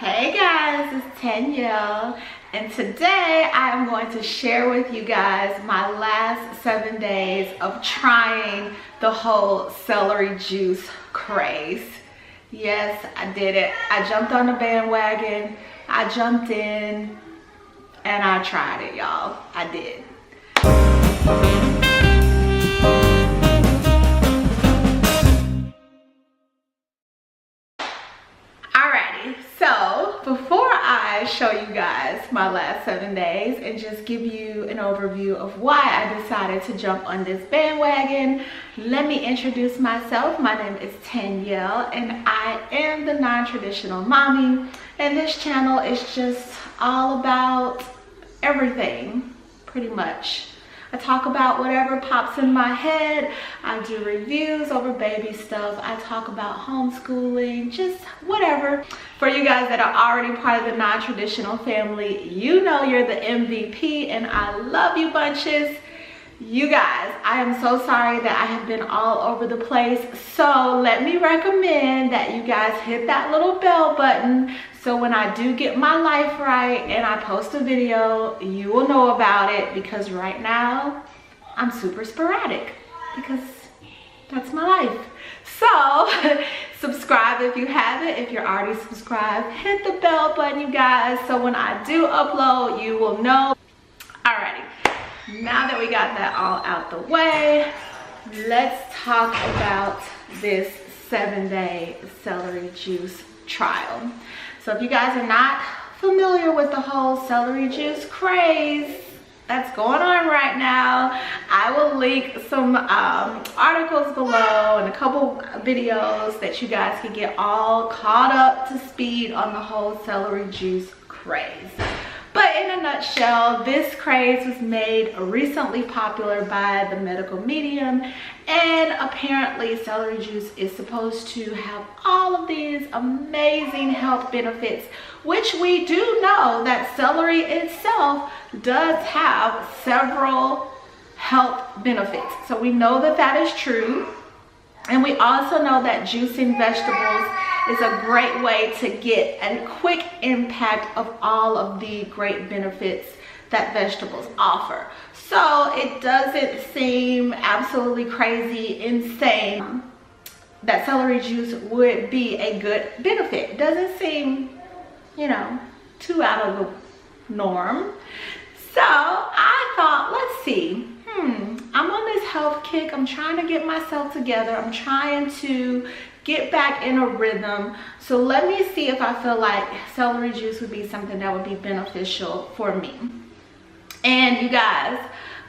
Hey guys, it's Danielle, and today I am going to share with you guys my last 7 days of trying the whole celery juice craze. Yes, I did it. I jumped on the bandwagon, I jumped in, and I tried it, y'all. I did. So before I show you guys my last 7 days and just give you an overview of why I decided to jump on this bandwagon, let me introduce myself. My name is Danielle and I am the non-traditional mommy, and this channel is just all about everything, pretty much. I talk about whatever pops in my head. I do reviews over baby stuff. I talk about homeschooling, just whatever. For you guys that are already part of the non-traditional family, you know you're the MVP and I love you bunches. You guys, I am so sorry that I have been all over the place. So let me recommend that you guys hit that little bell button so when I do get my life right and I post a video, you will know about it, because right now I'm super sporadic because that's my life. So subscribe if you haven't. If you're already subscribed, hit the bell button, you guys, so when I do upload, you will know. Alrighty, now that we got that all out the way, let's talk about this 7-day celery juice trial. So if you guys are not familiar with the whole celery juice craze that's going on right now, I will link some articles below and a couple videos that you guys can get all caught up to speed on the whole celery juice craze. But in a nutshell, this craze was made recently popular by the medical medium, and apparently celery juice is supposed to have all of these amazing health benefits, which we do know that celery itself does have several health benefits. So we know that that is true. And we also know that juicing vegetables is a great way to get a quick impact of all of the great benefits that vegetables offer. So it doesn't seem absolutely crazy, insane that celery juice would be a good benefit. It doesn't seem, you know, too out of the norm. So I thought, let's see. I'm on this health kick. I'm trying to get myself together. I'm trying to get back in a rhythm. So let me see if I feel like celery juice would be something that would be beneficial for me. And you guys,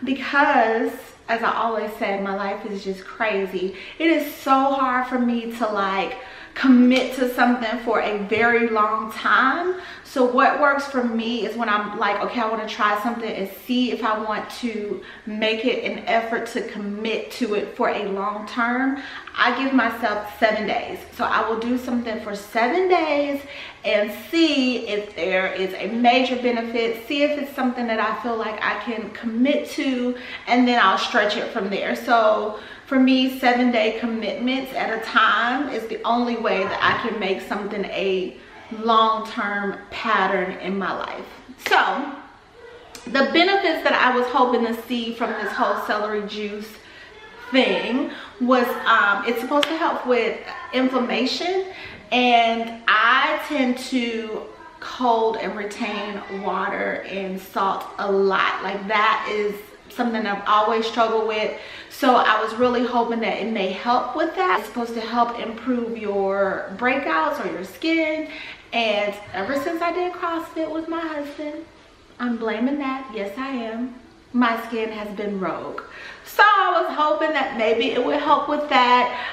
because as I always say, my life is just crazy. It is so hard for me to like commit to something for a very long time. So what works for me is when I'm like, okay, I want to try something and see if I want to make it an effort to commit to it for a long term. I give myself 7 days. So I will do something for 7 days and see if there is a major benefit, see if it's something that I feel like I can commit to, and then I'll stretch it from there. So for me, 7-day commitments at a time is the only way that I can make something a long-term pattern in my life. So the benefits that I was hoping to see from this whole celery juice thing was it's supposed to help with inflammation, and I tend to cold and retain water and salt a lot. Like that is something I've always struggled with. So I was really hoping that it may help with that. It's supposed to help improve your breakouts or your skin. And ever since I did CrossFit with my husband, I'm blaming that. Yes, I am. My skin has been rogue. So I was hoping that maybe it would help with that.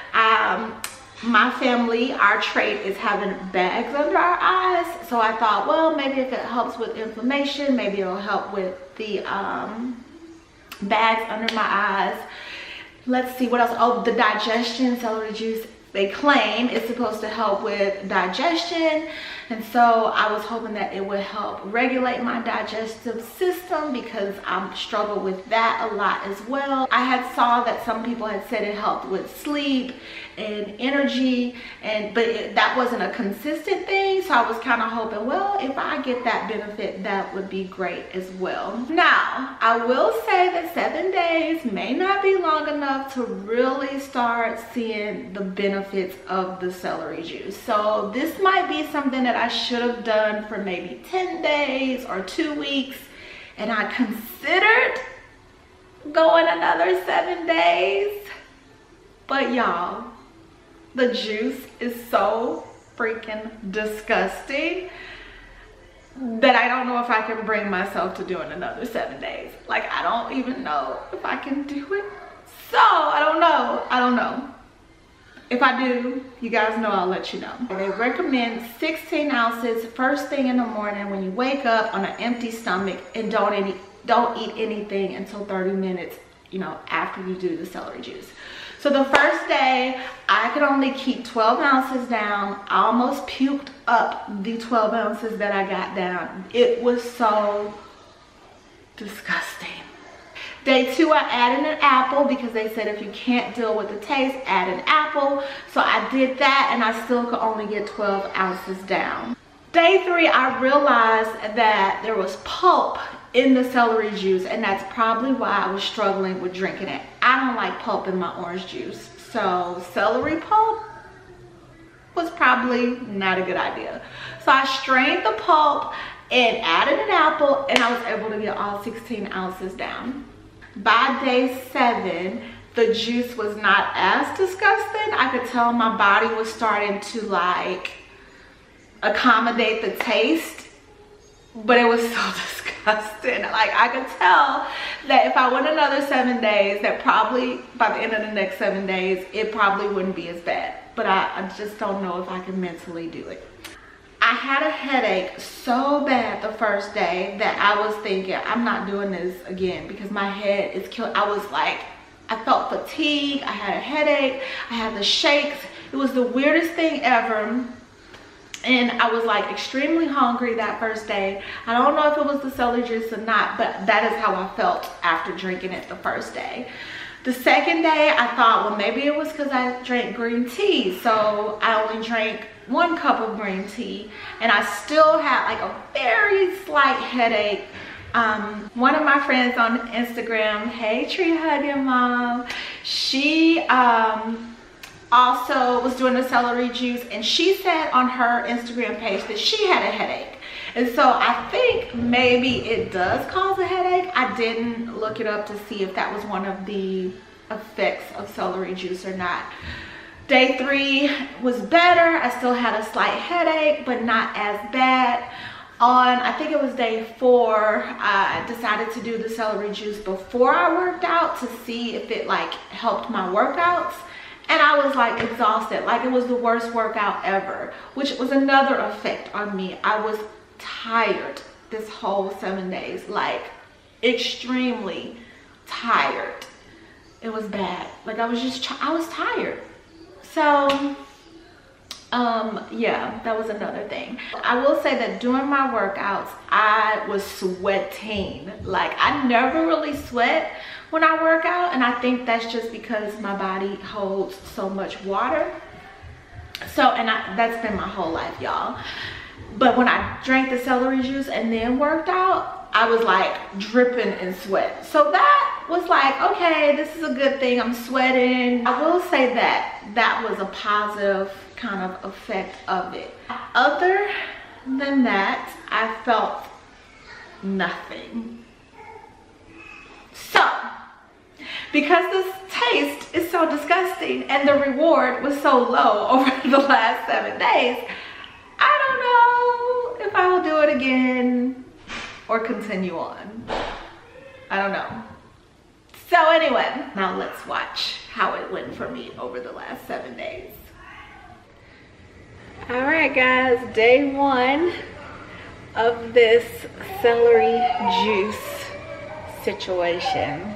My family, our trait is having bags under our eyes. So I thought, well, maybe if it helps with inflammation, maybe it'll help with the bags under my eyes. Let's see what else. Oh, the digestion. Celery juice, they claim, is supposed to help with digestion. And so I was hoping that it would help regulate my digestive system, because I struggle with that a lot as well. I had saw that some people had said it helped with sleep and energy, but that wasn't a consistent thing. So I was kind of hoping, well, if I get that benefit, that would be great as well. Now, I will say that 7 days may not be long enough to really start seeing the benefits of the celery juice. So this might be something that I should have done for maybe 10 days or 2 weeks. And I considered going another 7 days. But y'all, the juice is so freaking disgusting that I don't know if I can bring myself to doing another 7 days. Like, I don't even know if I can do it. So I don't know. If I do, you guys know I'll let you know. They recommend 16 ounces first thing in the morning when you wake up on an empty stomach, and don't eat anything until 30 minutes, after you do the celery juice. So the first day, I could only keep 12 ounces down. I almost puked up the 12 ounces that I got down. It was so disgusting. Day 2, I added an apple, because they said if you can't deal with the taste, add an apple. So I did that, and I still could only get 12 ounces down. Day 3, I realized that there was pulp in the celery juice, and that's probably why I was struggling with drinking it. I don't like pulp in my orange juice, so celery pulp was probably not a good idea. So I strained the pulp and added an apple, and I was able to get all 16 ounces down. By day 7, the juice was not as disgusting. I could tell my body was starting to like accommodate the taste, but it was so disgusting. Like, I could tell that if I went another 7 days, that probably by the end of the next 7 days, it probably wouldn't be as bad. But I just don't know if I can mentally do it. I had a headache so bad the first day that I was thinking, I'm not doing this again, because my head is killing. I felt fatigue, I had a headache, I had the shakes. It was the weirdest thing ever. And I was like extremely hungry that first day. I don't know if it was the celery juice or not, but that is how I felt after drinking it the first day. The second day, I thought, well, maybe it was because I drank green tea. So I only drank 1 cup of green tea, and I still had like a very slight headache. One of my friends on Instagram, hey tree hugging mom, she also was doing the celery juice, and she said on her Instagram page that she had a headache. And so I think maybe it does cause a headache. I didn't look it up to see if that was one of the effects of celery juice or not. Day 3 was better. I still had a slight headache, but not as bad. On, I think it was day 4, I decided to do the celery juice before I worked out to see if it like helped my workouts. And I was like exhausted, like it was the worst workout ever, which was another effect on me. I was tired this whole 7 days, like extremely tired. It was bad. Like I was tired. So yeah, that was another thing. I will say that during my workouts, I was sweating. Like I never really sweat when I work out, and I think that's just because my body holds so much water. So, and that's been my whole life, y'all. But when I drank the celery juice and then worked out, I was like dripping in sweat. So that was like, okay, this is a good thing. I'm sweating. I will say that that was a positive kind of effect of it. Other than that, I felt nothing. So, because this taste is so disgusting and the reward was so low over the last 7 days, I don't know if I will do it again or continue on. I don't know. So anyway, now let's watch how it went for me over the last 7 days. All right, guys, day 1 of this celery juice situation.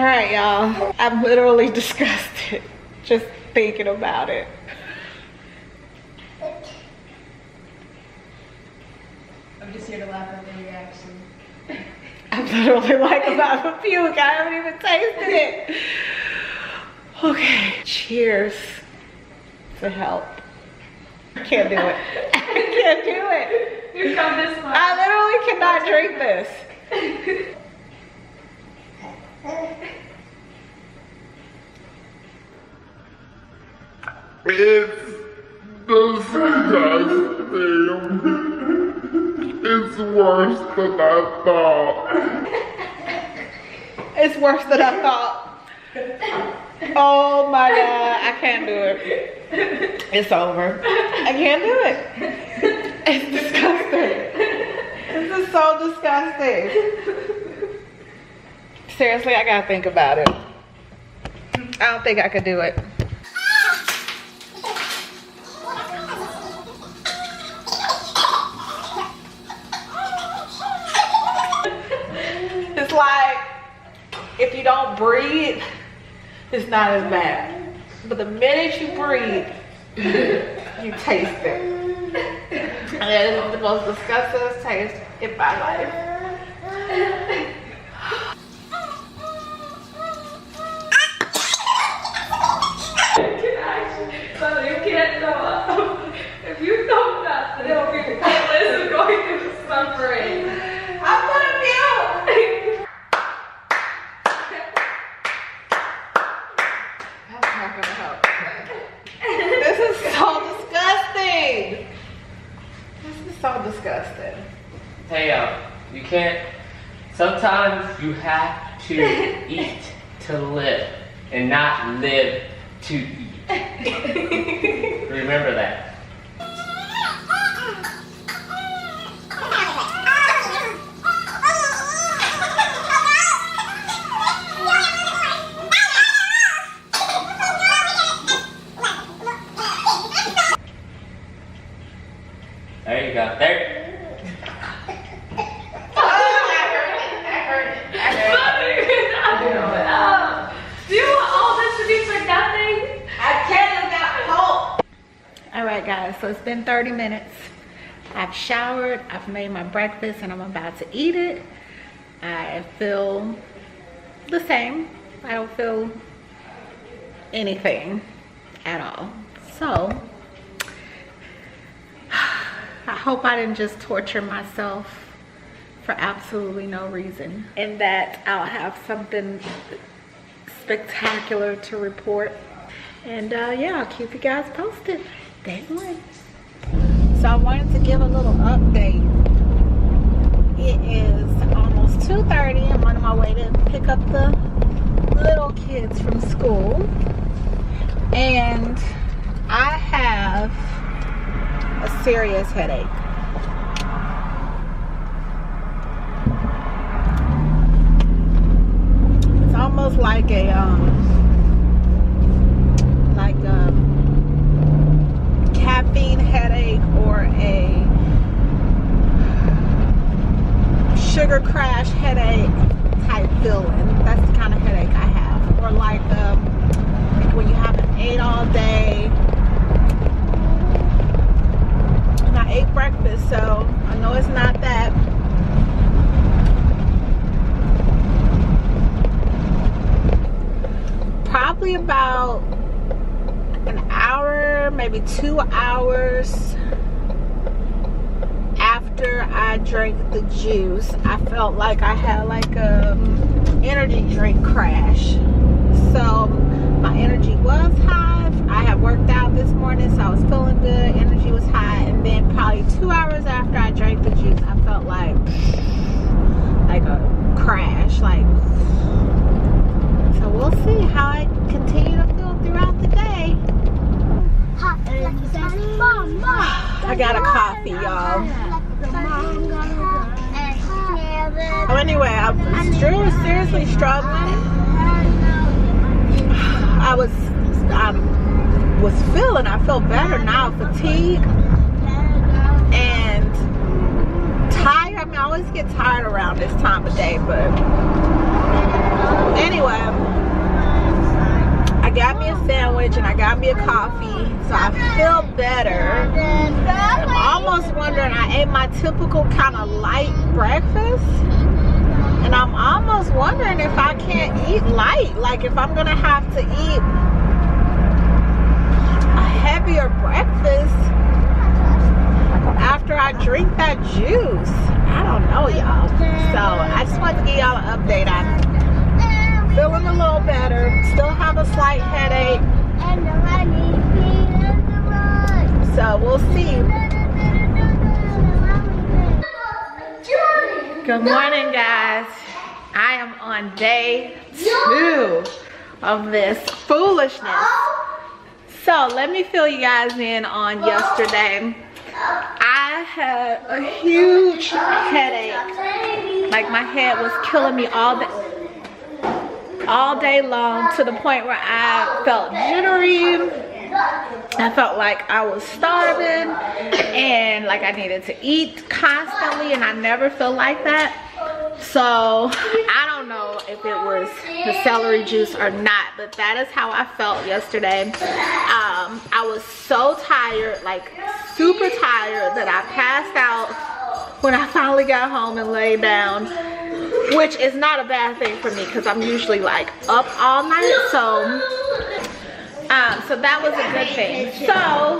right, y'all. I'm literally disgusted just thinking about it. I'm just here to laugh at the reaction. I'm literally like about to puke. I haven't even tasted it. Okay, cheers for help. I can't do it. I can't do it. You've come this far. I literally cannot drink this. It's disgusting. It's worse than I thought. It's worse than I thought. Oh my God, I can't do it. It's over. I can't do it. It's disgusting. This is so disgusting. Seriously, I gotta think about it. I don't think I could do it. It's like, if you don't breathe, it's not as bad. But the minute you breathe, you taste it. And it is the most disgusting taste in my life. So you can't throw up. If you throw up, then it'll be pointless of going through suffering. I'm gonna puke. That's not gonna help. This is so disgusting. This is so disgusting. Hey, you can't. Sometimes you have to eat to live, and not live to eat. Remember that. There you go. There. Do you want all this to be for nothing? I can't got hope. All right, guys, so it's been 30 minutes. I've showered, I've made my breakfast, and I'm about to eat it. I feel the same. I don't feel anything at all. So, I hope I didn't just torture myself for absolutely no reason, and that I'll have something spectacular to report. And yeah, I'll keep you guys posted. Day one. So I wanted to give a little update. It is almost 2:30. I'm on my way to pick up the little kids from school, and I have a serious headache. It's almost like a caffeine headache or a sugar crash headache type feeling. That's the kind of headache I have. Or like when you haven't ate all day. And I ate breakfast, so I know it's not that. Probably about an hour, maybe 2 hours after I drank the juice, I felt like I had like a energy drink crash. So my energy was high. I had worked out this morning, so I was feeling good. Energy was high, and then probably 2 hours after I drank the juice, I felt like a crash. Like, so we'll see how I continue to feel throughout the day. I got a coffee, y'all. So anyway, I was seriously struggling. I felt better now. Fatigue and tired. I mean, I always get tired around this time of day, but Anyway, I got me a sandwich and I got me a coffee, so I feel better. I'm almost wondering, I ate my typical kind of light breakfast, and I'm almost wondering if I can't eat light, like if I'm gonna have to eat a heavier breakfast after I drink that juice. I don't know, y'all. So I just wanted to give y'all an update. I'm feeling a little better, still have a slight headache, so we'll see. Good morning, guys. I am on day 2 of this foolishness. So let me fill you guys in on yesterday. I had a huge headache. Like my head was killing me all day long, to the point where I felt jittery. I felt like I was starving and like I needed to eat constantly, and I never feel like that. So I don't know if it was the celery juice or not, but that is how I felt yesterday. I was so tired, like super tired, that I passed out when I finally got home and laid down, which is not a bad thing for me because I'm usually like up all night. So that was a good thing. So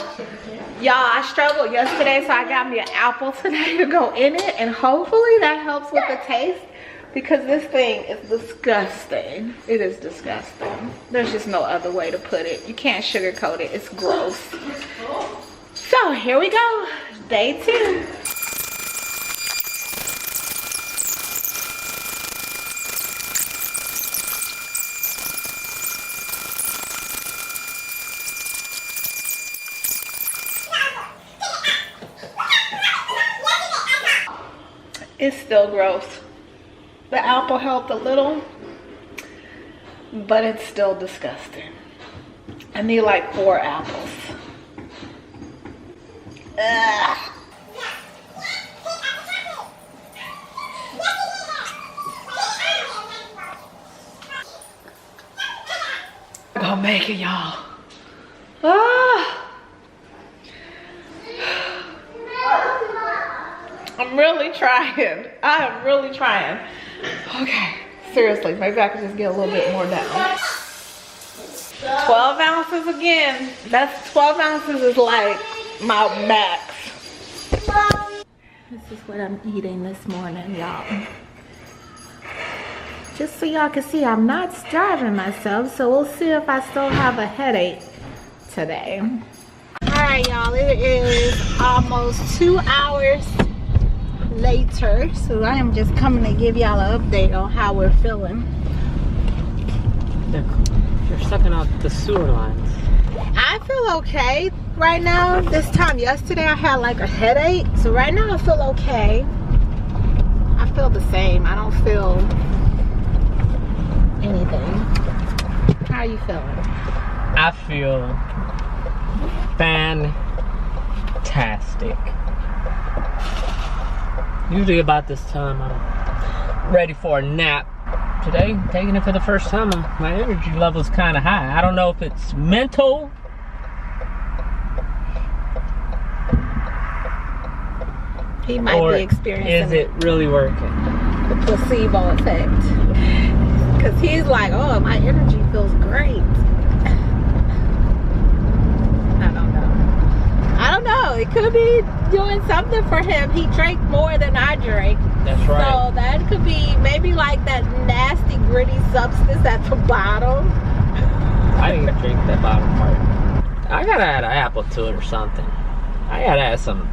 y'all, I struggled yesterday, so I got me an apple today to go in it, and hopefully that helps with the taste, because this thing is disgusting. It is disgusting. There's just no other way to put it. You can't sugarcoat it. It's gross. So here we go, day 2. It's still gross. The apple helped a little, but it's still disgusting. I need like 4 apples. Ugh. I'm gonna make it, y'all. Ah. I'm really trying. I am really trying. Okay, seriously, maybe I could just get a little bit more down. 12 ounces again. That's 12 ounces is like my max. This is what I'm eating this morning, y'all. Just so y'all can see, I'm not starving myself, so we'll see if I still have a headache today. All right, y'all, it is almost 2 hours later, so I am just coming to give y'all an update on how we're feeling. You're sucking out the sewer lines. I feel okay right now. This time yesterday I had like a headache, so right now I feel okay. I feel the same. I don't feel anything. How are you feeling? I feel fantastic. Usually about this time I'm ready for a nap. Today, taking it for the first time, my energy level's kind of high. I don't know if it's mental. He might be experiencing is it really working? The placebo effect. Because he's like, oh, my energy feels great. I don't know. It could be doing something for him. He drank more than I drank. That's right. So that could be maybe like that nasty, gritty substance at the bottom. I didn't drink that bottom part. I gotta add an apple to it or something. I gotta add some.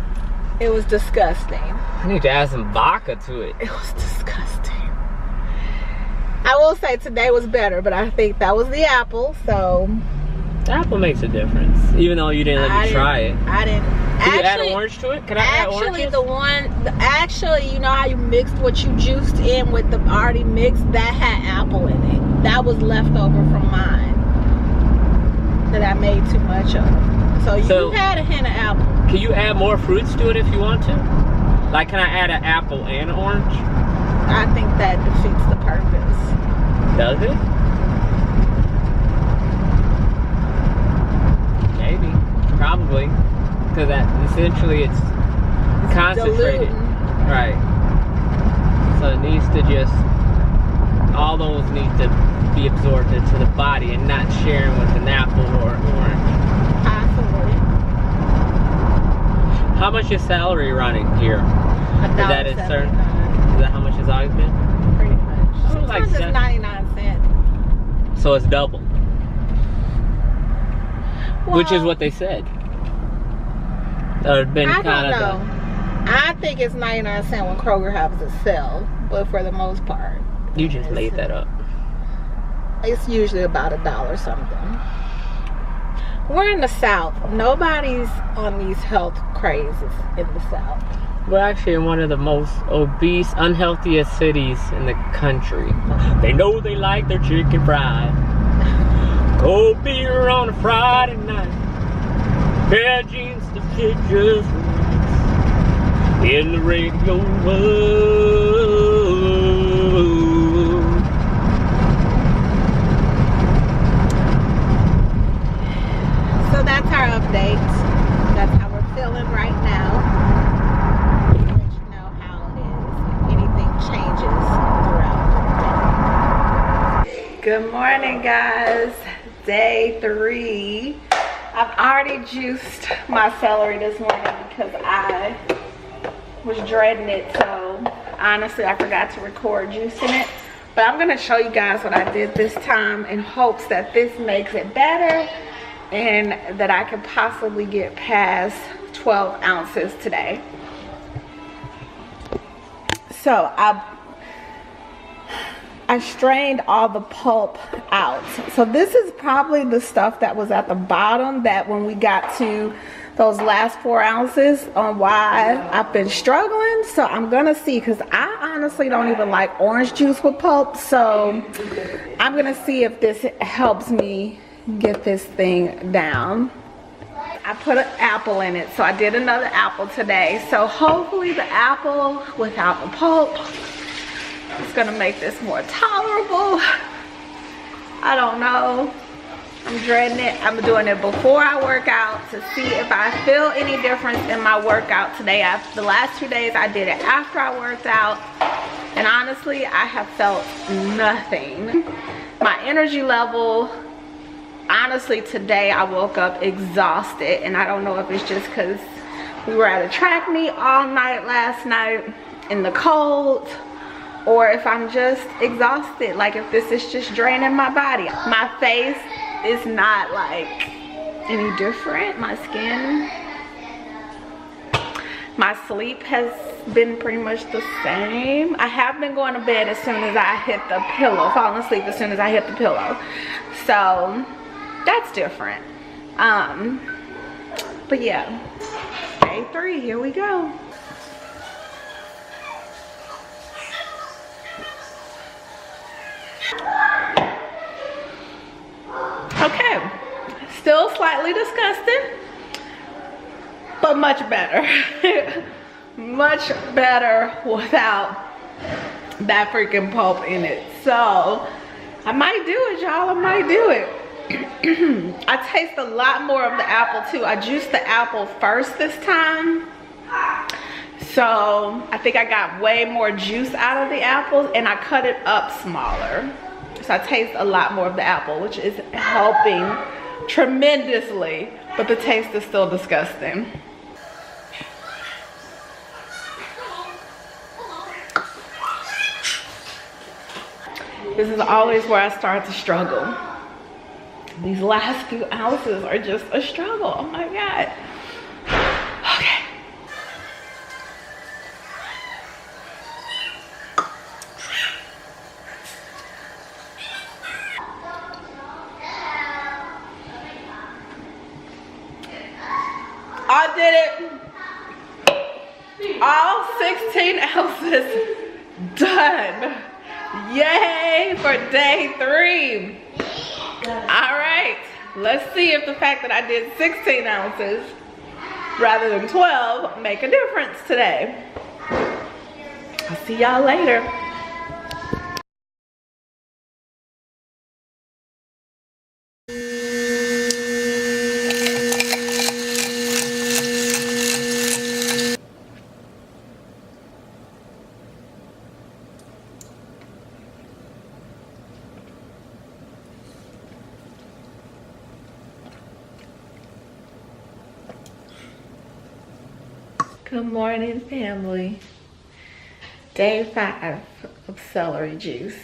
It was disgusting. I need to add some vodka to it. It was disgusting. I will say today was better, but I think that was the apple, so. The apple makes a difference, even though you didn't let me try it. I didn't. Can you add orange to it? Can I add oranges? Actually, you know how you mixed what you juiced in with the already mixed? That had apple in it. That was left over from mine that I made too much of. So you had a hint of apple. Can you add more fruits to it if you want to? Like, can I add an apple and orange? I think that defeats the purpose. Does it? Maybe. Probably. Because that essentially it's concentrated. Diluting. Right. So it needs to just, all those need to be absorbed into the body and not sharing with an apple or orange. Possibly. How much is celery running here? Is that in certain? Is that how much it's always been? Pretty much. Sometimes Sometimes it's 99 cents. So it's double. Which is Well, what they said. Or been I kind don't of. know. I think it's 99 cents when Kroger has it sell, but for the most part, You just made that up. it's usually about $1 something. We're in the South. Nobody's on these health crazes in the South. We're actually in one of the most obese, unhealthiest cities in the country. They know they like their chicken fried. Cold beer on a Friday night. Pair of jeans to fit just right. In the radio world. So that's our update. That's how we're feeling right now. Let you know how it is. If anything changes throughout the day. Good morning, guys. Day 3. I've already juiced my celery this morning because I was dreading it. So honestly, I forgot to record juicing it. But I'm going to show you guys what I did this time in hopes that this makes it better and that I could possibly get past 12 ounces today. So I strained all the pulp out. So this is probably the stuff that was at the bottom that when we got to those last 4 ounces on why I've been struggling. So I'm gonna see, because I honestly don't even like orange juice with pulp. So I'm gonna see if this helps me get this thing down. I put an apple in it, so I did another apple today. So hopefully the apple without the pulp is gonna make this more tolerable. I don't know. I'm dreading it. I'm doing it before I work out to see if I feel any difference in my workout today. The last 2 days I did it after I worked out, and honestly I have felt nothing. My energy level, honestly today I woke up exhausted, and I don't know if it's just because we were at a track meet all night last night in the cold, or if I'm just exhausted, like if this is just draining my body. My face is not like any different. My skin, my sleep has been pretty much the same. I have been going to bed as soon as I hit the pillow, falling asleep as soon as I hit the pillow. So that's different. But yeah, day 3, here we go. Okay, still slightly disgusting, but much better. Much better without that freaking pulp in it. So I might do it, y'all. I might do it. I taste a lot more of the apple too. I juiced the apple first this time, so I think I got way more juice out of the apples, and I cut it up smaller. So I taste a lot more of the apple, which is helping tremendously, but the taste is still disgusting. This is always where I start to struggle. These last few ounces are just a struggle. Oh my God. Okay. I did it. All 16 ounces done. Yay for day 3. All right, let's see if the fact that I did 16 ounces rather than 12 make a difference today. I'll see y'all later. Good morning, family. Day 5 of celery juice.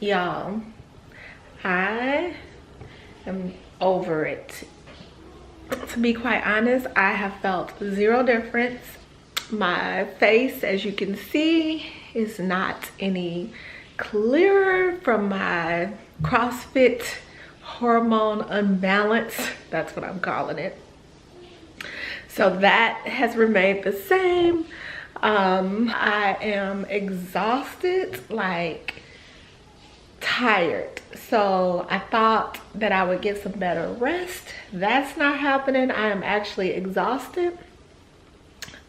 Y'all, I am over it. To be quite honest, I have felt zero difference. My face, as you can see, is not any clearer from my CrossFit hormone unbalance. That's what I'm calling it. So that has remained the same. I am exhausted, like tired. So I thought that I would get some better rest. That's not happening. I am actually exhausted.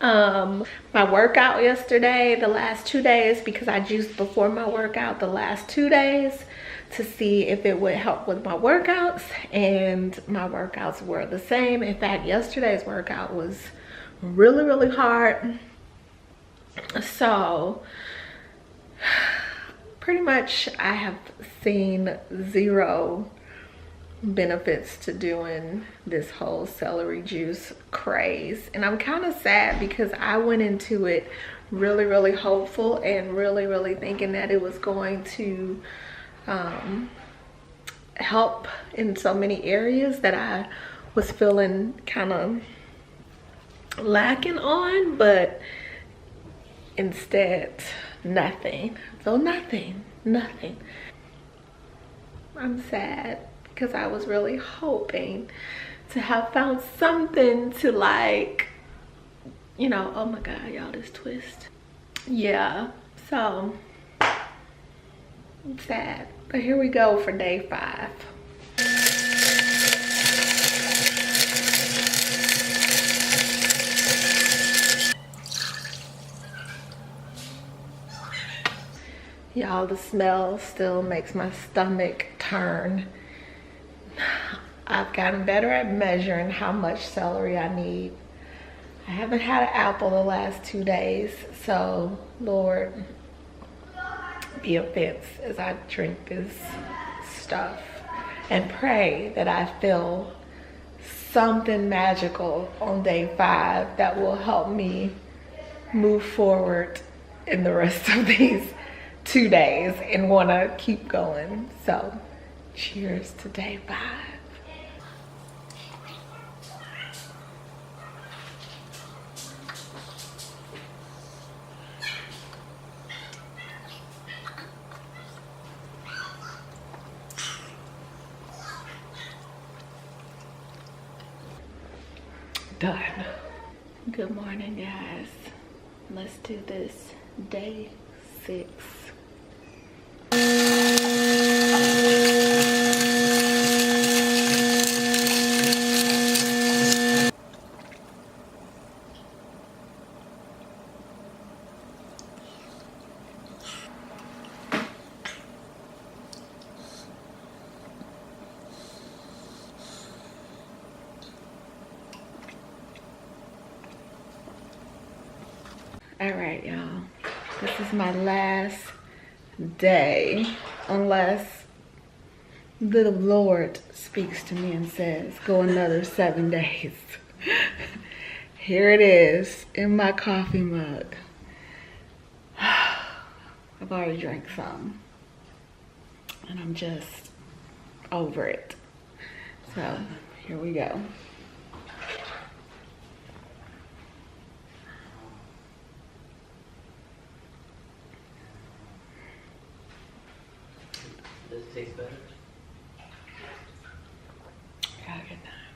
My workout yesterday, the last 2 days, because I juiced before my workout the last 2 days to see if it would help with my workouts, and my workouts were the same. In fact, yesterday's workout was really hard. So pretty much I have seen zero benefits to doing this whole celery juice craze, and I'm kind of sad because I went into it really hopeful and really thinking that it was going to help in so many areas that I was feeling kind of lacking on, but instead nothing. So nothing. I'm sad because I was really hoping to have found something to, like, you know, oh my god, y'all, this twist. Yeah, so I'm sad, but here we go for day 5. Y'all, the smell still makes my stomach turn. I've gotten better at measuring how much celery I need. I haven't had an apple the last 2 days, so Lord, be offense as I drink this stuff, and pray that I feel something magical on day 5 that will help me move forward in the rest of these 2 days and want to keep going. So cheers to day 5. Done. Good morning, guys. Let's do this. Day 6. All right, y'all, this is my last day, unless the Lord speaks to me and says, go another 7 days. Here it is in my coffee mug. I've already drank some, and I'm just over it. So here we go. Does it taste better? Got a good time.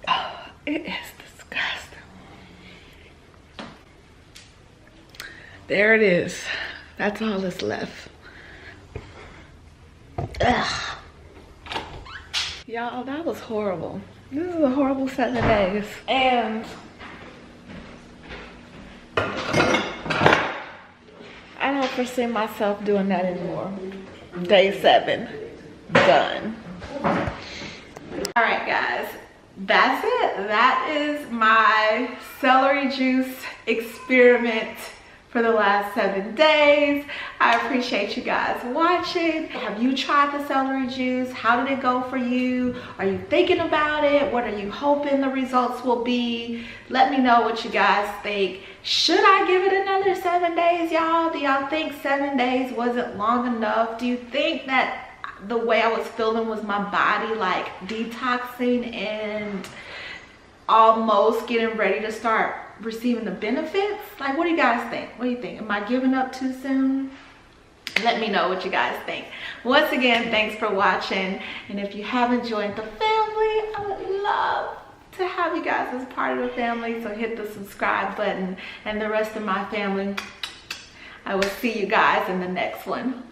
Oh, it is disgusting. There it is. That's all that's left. Ugh. Y'all, that was horrible. This is a horrible 7 days. And I don't foresee myself doing that anymore. Day 7, done. All right, guys, that's it. That is my celery juice experiment for for the last 7 days. I appreciate you guys watching. Have you tried the celery juice? How did it go for you? Are you thinking about it? What are you hoping the results will be? Let me know what you guys think. Should I give it another 7 days, y'all? Do y'all think 7 days wasn't long enough? Do you think that the way I was feeling was my body like detoxing and almost getting ready to start receiving the benefits? Like, what do you guys think? What do you think? Am I giving up too soon? Let me know what you guys think. Once again, thanks for watching. And if you haven't joined the family, I would love to have you guys as part of the family. So hit the subscribe button. And the rest of my family, I will see you guys in the next one.